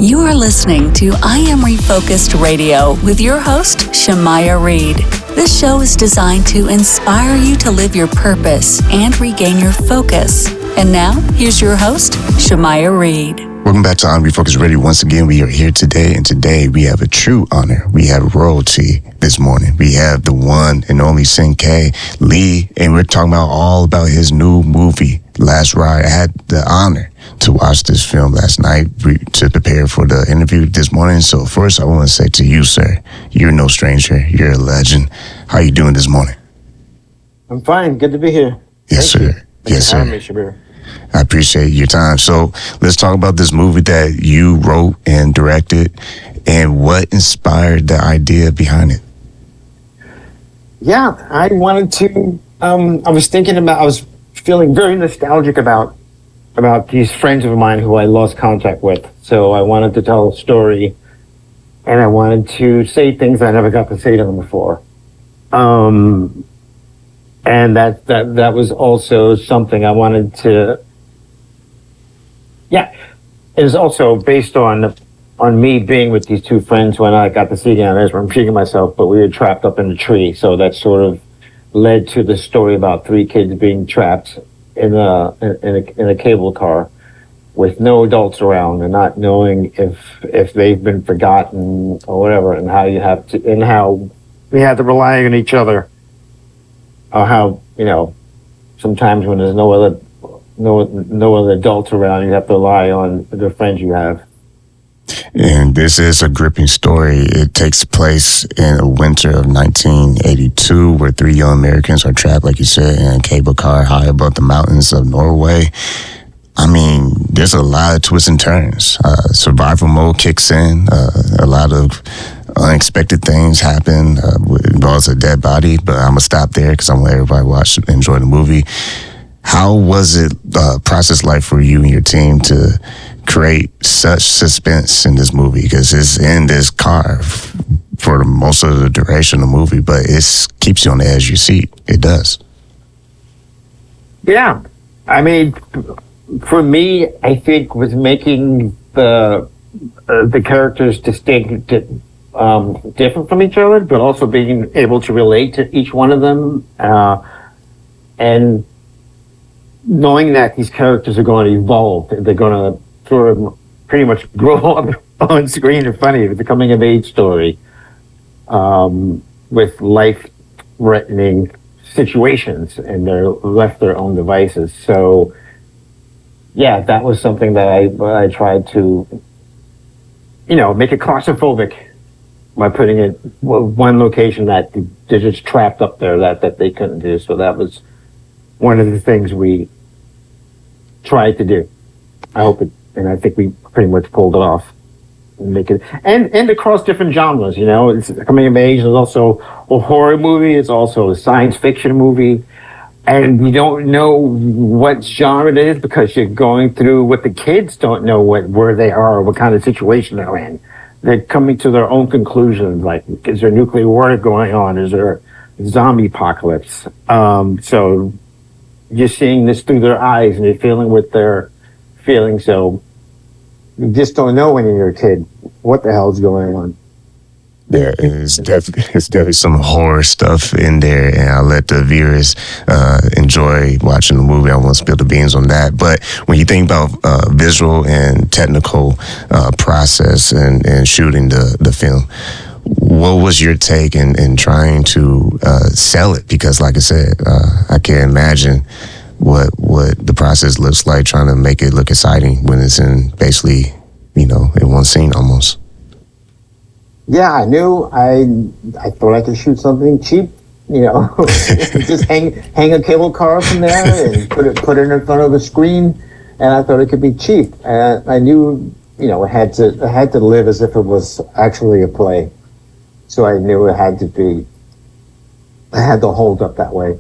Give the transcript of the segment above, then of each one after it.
You are listening to I Am Refocused Radio with your host, Shamaya Reed. This show is designed to inspire you to live your purpose and regain your focus. And now, here's your host, Shamaya Reed. Welcome back to I Am Refocused Radio. Once again, we are here today, and today we have a true honor. We have royalty this morning. We have the one and only Cinque Lee, and we're talking all about his new movie, Last Ride. I had the honor to watch this film last night to prepare for the interview this morning. So first, I want to say to you, sir, you're no stranger. You're a legend. How you doing this morning? I'm fine. Good to be here. Yes, sir. Yes, sir. Thanks for having me, Shabir. I appreciate your time. So let's talk about this movie that you wrote and directed and what inspired the idea behind it. Yeah, I wanted to, I was feeling very nostalgic about these friends of mine who I lost contact with. So I wanted to tell a story, and I wanted to say things I never got to say to them before. And that was also something I wanted to. Yeah, it was also based on me being with these two friends when I got to see again. I'm repeating myself, but we were trapped up in a tree, so that sort of led to the story about three kids being trapped in a cable car with no adults around and not knowing if they've been forgotten or whatever, and how we had to rely on each other. Or how, sometimes when there's no other adults around, you have to rely on the friends you have. And this is a gripping story. It takes place in the winter of 1982, where three young Americans are trapped, like you said, in a cable car high above the mountains of Norway. I mean, there's a lot of twists and turns. Survival mode kicks in. A lot of unexpected things happen. Involves a dead body, but I'm gonna stop there because I want everybody to enjoy the movie. How was it process like for you and your team to create such suspense in this movie? Because it's in this car for most of the duration of the movie, but it keeps you on the edge of your seat. It does. Yeah, I mean, for me, I think was making the characters distinct, different from each other, but also being able to relate to each one of them, and knowing that these characters are going to evolve. They're going to sort of pretty much grow up on screen in front of you. It's a coming of age story with life-threatening situations, and they're left their own devices. So, yeah, that was something that I tried to, make it claustrophobic by putting it one location that they're just trapped up there that they couldn't do. So that was one of the things we tried to do. And I think we pretty much pulled it off. And across different genres, it's coming of age. There's also a horror movie. It's also a science fiction movie. And you don't know what genre it is because you're going through what the kids don't know where they are or what kind of situation they're in. They're coming to their own conclusions, like, is there nuclear war going on? Is there a zombie apocalypse? So you're seeing this through their eyes and you're feeling what they're feeling. So you just don't know when you're a kid what the hell's going on. There is definitely some horror stuff in there, and I'll let the viewers enjoy watching the movie. I won't spill the beans on that. But when you think about visual and technical process and shooting the film, what was your take in trying to sell it? Because, like I said, I can't imagine what the process looks like trying to make it look exciting when it's in basically, in one scene almost. Yeah, I knew. I thought I could shoot something cheap, just hang a cable car from there and put it in front of a screen, and I thought it could be cheap. And I knew, it had to live as if it was actually a play. So I knew it had to hold up that way.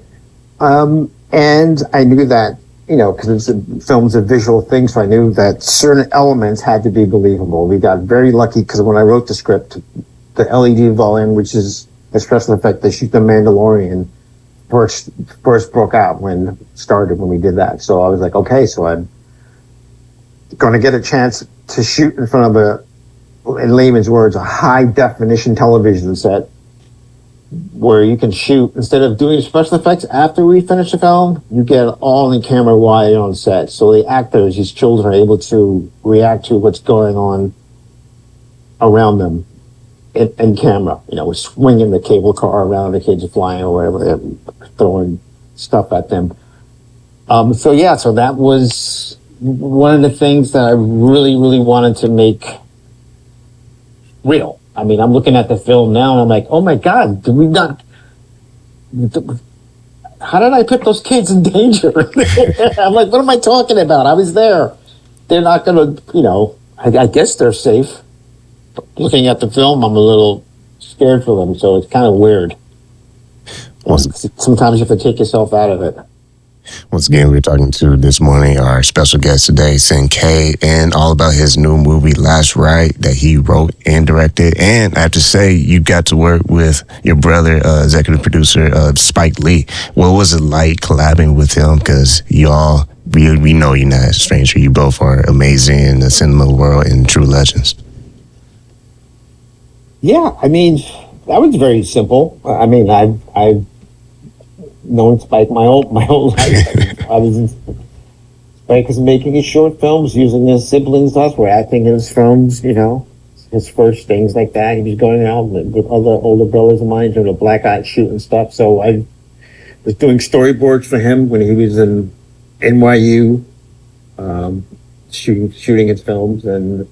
And I knew that, because film's a visual thing, so I knew that certain elements had to be believable. We got very lucky because when I wrote the script, the LED volume, which is a special effect they shoot The Mandalorian, first broke out when we did that. So I was like, okay, so I'm going to get a chance to shoot in front of in layman's words, a high definition television set where you can shoot, instead of doing special effects after we finish the film, you get all in camera while you're on set. So the actors, these children, are able to react to what's going on around them in camera. You know, we're swinging the cable car around, the kids are flying or whatever, they're throwing stuff at them. So that was one of the things that I really, really wanted to make real. I mean, I'm looking at the film now and I'm like, oh my God, did we not? How did I put those kids in danger? I'm like, what am I talking about? I was there. They're not going to, I guess they're safe. But looking at the film, I'm a little scared for them, so it's kind of weird. Sometimes you have to take yourself out of it. Once again, we're talking to this morning our special guest today, Cinque, and all about his new movie, Last Ride, that he wrote and directed. And I have to say, you got to work with your brother, executive producer, Spike Lee. What was it like collabing with him? Because y'all, we know you're not a stranger. You both are amazing in the cinema world and true legends. Yeah, I mean, that was very simple. I mean, I've known Spike my whole life. Spike was making his short films, using his siblings. Us were acting in his films. His first things like that. He was going out with other older brothers of mine doing the black eye shoot and stuff. So I was doing storyboards for him when he was in NYU, shooting his films, and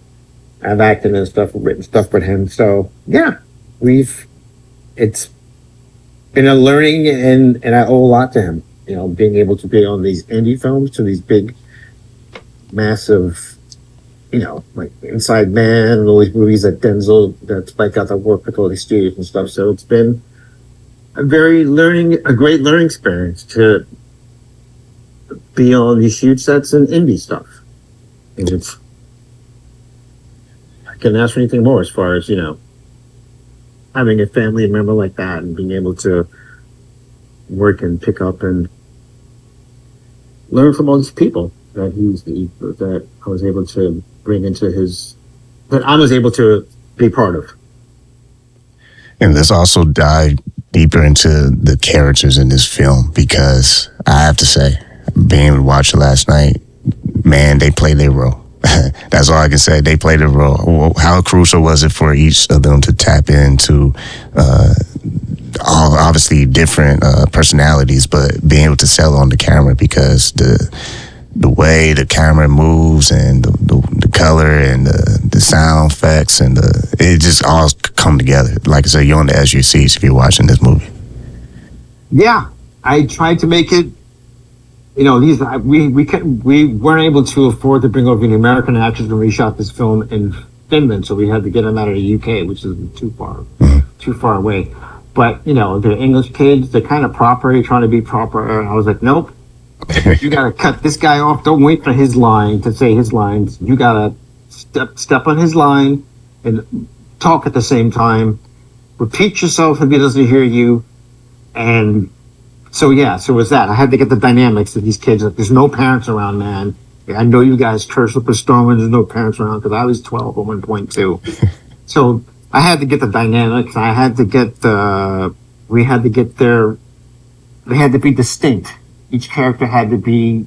I've acted and stuff, written stuff with him. So yeah, it's been a learning, and I owe a lot to him. Being able to be on these indie films to these big, massive, like Inside Man and all these movies that Spike got to work with all these studios and stuff. So it's been a great learning experience to be on these shoot sets and indie stuff. And I couldn't ask for anything more as far as, having a family member like that and being able to work and pick up and learn from all these people that I was able to bring into that I was able to be part of. And let's also dive deeper into the characters in this film, because I have to say, being able to watch it last night, man, they played their role. That's all I can say. They played a role. How crucial was it for each of them to tap into all obviously different personalities, but being able to sell on the camera, because the way the camera moves and the color and the sound effects and it just all come together. Like I said, you're on the edge of your seats if you're watching this movie. Yeah, I tried to make it. We weren't able to afford to bring over the American actors when we shot this film in Finland, so we had to get them out of the UK, which is too far away. But they're English kids. They're kind of proper. You're trying to be proper. And I was like, nope. You gotta cut this guy off. Don't wait for his line to say his lines. You gotta step on his line and talk at the same time. Repeat yourself if he doesn't hear you, and. So it was that. I had to get the dynamics of these kids. Like, there's no parents around, man. I know you guys curse up a storm when there's no parents around, because I was 12 at one point too. So I had to get the dynamics. I had to get they had to be distinct. Each character had to be,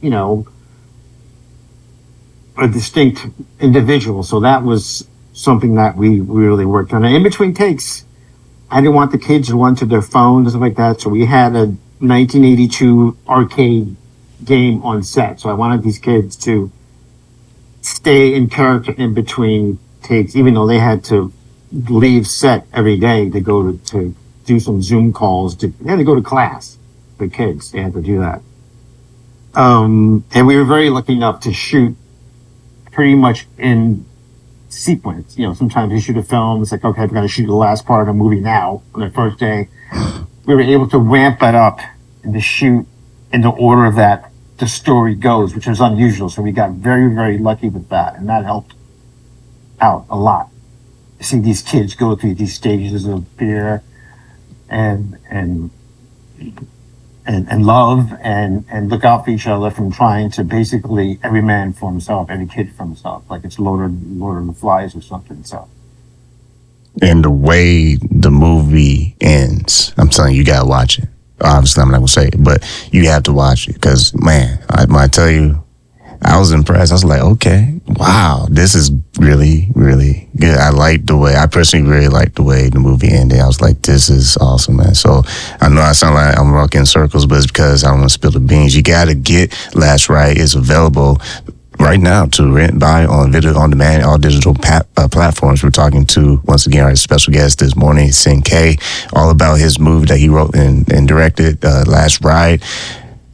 a distinct individual. So that was something that we really worked on. And in between takes, I didn't want the kids to run to their phones and stuff like that. So we had a 1982 arcade game on set. So I wanted these kids to stay in character in between takes, even though they had to leave set every day to go to do some Zoom calls. They had to go to class. The kids, they had to do that. And we were very lucky enough to shoot pretty much in sequence. Sometimes you shoot a film, it's like, okay, we're going to shoot the last part of the movie now on the first day. We were able to ramp that up and to shoot in the order that the story goes, which is unusual. So we got very, very lucky with that, and that helped out a lot. See these kids go through these stages of fear and love and look out for each other, from trying to basically every man for himself, every kid for himself, like it's Lord of the Flies or something. So And the way the movie ends, I'm telling you, you gotta watch it. Obviously, I'm not gonna say it, but you have to watch it because, man, I tell you, I was impressed. I was like, okay, wow, this is really, really good. I personally really liked the way the movie ended. I was like, this is awesome, man. So I know I sound like I'm rocking in circles, but it's because I don't want to spill the beans. You got to get Last Ride. It's available right now to rent, buy on video on demand, all digital platforms. We're talking to, once again, our special guest this morning, Cinque, all about his movie that he wrote and directed, Last Ride.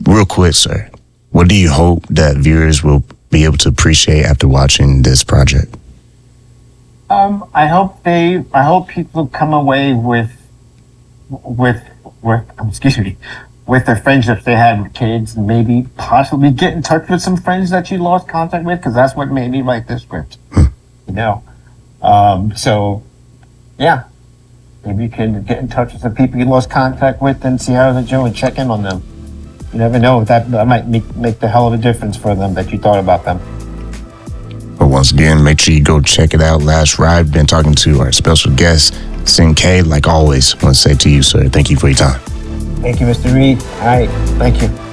Real quick, sir. What do you hope that viewers will be able to appreciate after watching this project? I hope people come away with their friendships they had with kids, and maybe possibly get in touch with some friends that you lost contact with, because that's what made me write this script. So yeah, maybe you can get in touch with some people you lost contact with and see how they're doing, check in on them. You never know, that might make the hell of a difference for them that you thought about them. But once again, make sure you go check it out. Last Ride. Been talking to our special guest, Cinque. Like always, I want to say to you, sir, thank you for your time. Thank you, Mr. Reed. All right, thank you.